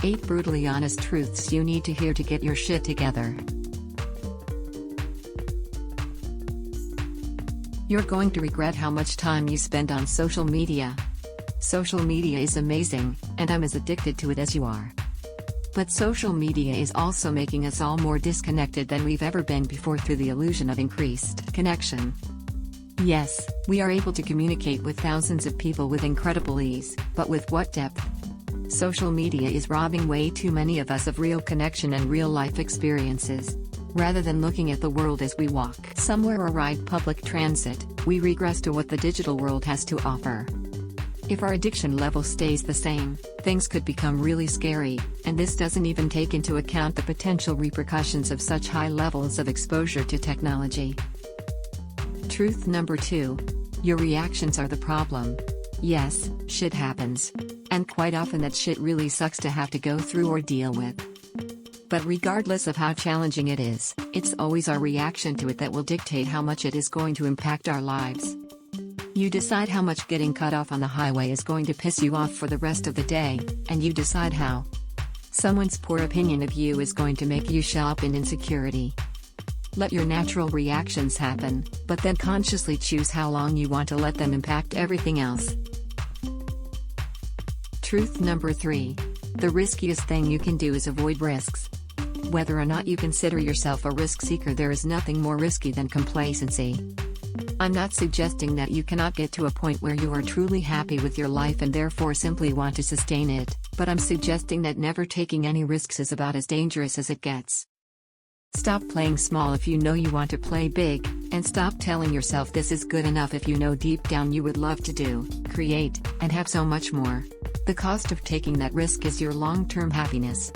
8 brutally honest truths you need to hear to get your shit together. You're going to regret how much time you spend on social media. Social media is amazing, and I'm as addicted to it as you are. But social media is also making us all more disconnected than we've ever been before through the illusion of increased connection. Yes, we are able to communicate with thousands of people with incredible ease, but with what depth? Social media is robbing way too many of us of real connection and real-life experiences. Rather than looking at the world as we walk somewhere or ride public transit, we regress to what the digital world has to offer. If our addiction level stays the same, things could become really scary, and this doesn't even take into account the potential repercussions of such high levels of exposure to technology. Truth number 2. Your reactions are the problem. Yes, shit happens. And quite often that shit really sucks to have to go through or deal with. But regardless of how challenging it is, it's always our reaction to it that will dictate how much it is going to impact our lives. You decide how much getting cut off on the highway is going to piss you off for the rest of the day, and you decide how someone's poor opinion of you is going to make you shell up in insecurity. Let your natural reactions happen, but then consciously choose how long you want to let them impact everything else. Truth number 3. The riskiest thing you can do is avoid risks. Whether or not you consider yourself a risk seeker, there is nothing more risky than complacency. I'm not suggesting that you cannot get to a point where you are truly happy with your life and therefore simply want to sustain it, but I'm suggesting that never taking any risks is about as dangerous as it gets. Stop playing small if you know you want to play big, and stop telling yourself this is good enough if you know deep down you would love to do, create, and have so much more. The cost of taking that risk is your long-term happiness.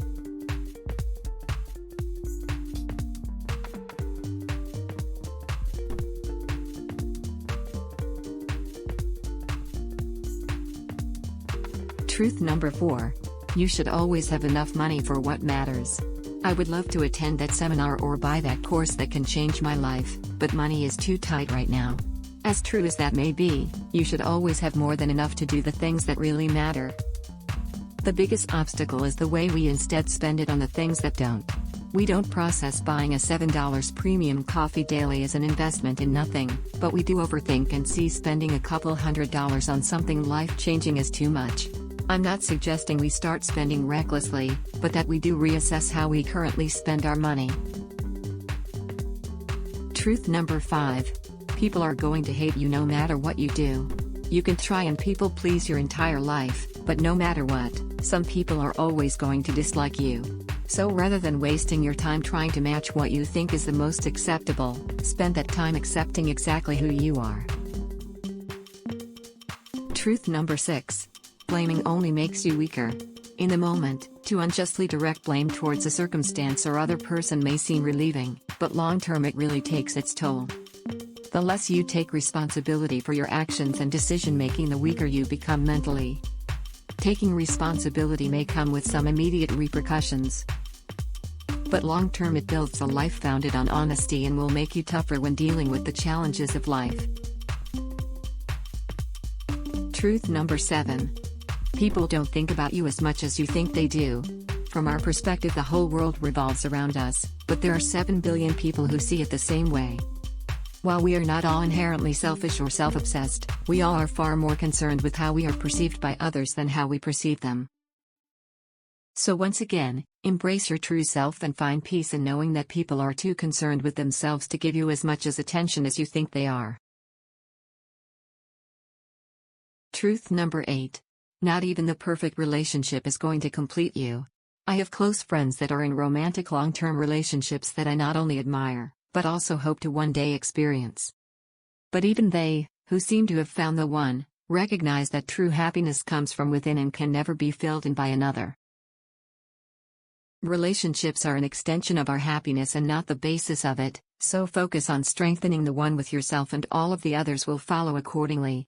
Truth number 4. You should always have enough money for what matters. I would love to attend that seminar or buy that course that can change my life, but money is too tight right now. As true as that may be, you should always have more than enough to do the things that really matter. The biggest obstacle is the way we instead spend it on the things that don't. We don't process buying a $7 premium coffee daily as an investment in nothing, but we do overthink and see spending a couple $100s on something life-changing as too much. I'm not suggesting we start spending recklessly, but that we do reassess how we currently spend our money. Truth number 5. People are going to hate you no matter what you do. You can try and people please your entire life, but no matter what, some people are always going to dislike you. So rather than wasting your time trying to match what you think is the most acceptable, spend that time accepting exactly who you are. Truth number 6. Blaming only makes you weaker. In the moment, to unjustly direct blame towards a circumstance or other person may seem relieving, but long-term it really takes its toll. The less you take responsibility for your actions and decision-making, the weaker you become mentally. Taking responsibility may come with some immediate repercussions, but long-term it builds a life founded on honesty and will make you tougher when dealing with the challenges of life. Truth number 7. People don't think about you as much as you think they do. From our perspective, the whole world revolves around us, but there are 7 billion people who see it the same way. While we are not all inherently selfish or self-obsessed, we all are far more concerned with how we are perceived by others than how we perceive them. So once again, embrace your true self and find peace in knowing that people are too concerned with themselves to give you as much as attention as you think they are. Truth number 8. Not even the perfect relationship is going to complete you. I have close friends that are in romantic long-term relationships that I not only admire, but also hope to one day experience. But even they, who seem to have found the one, recognize that true happiness comes from within and can never be filled in by another. Relationships are an extension of our happiness and not the basis of it, so focus on strengthening the one with yourself and all of the others will follow accordingly.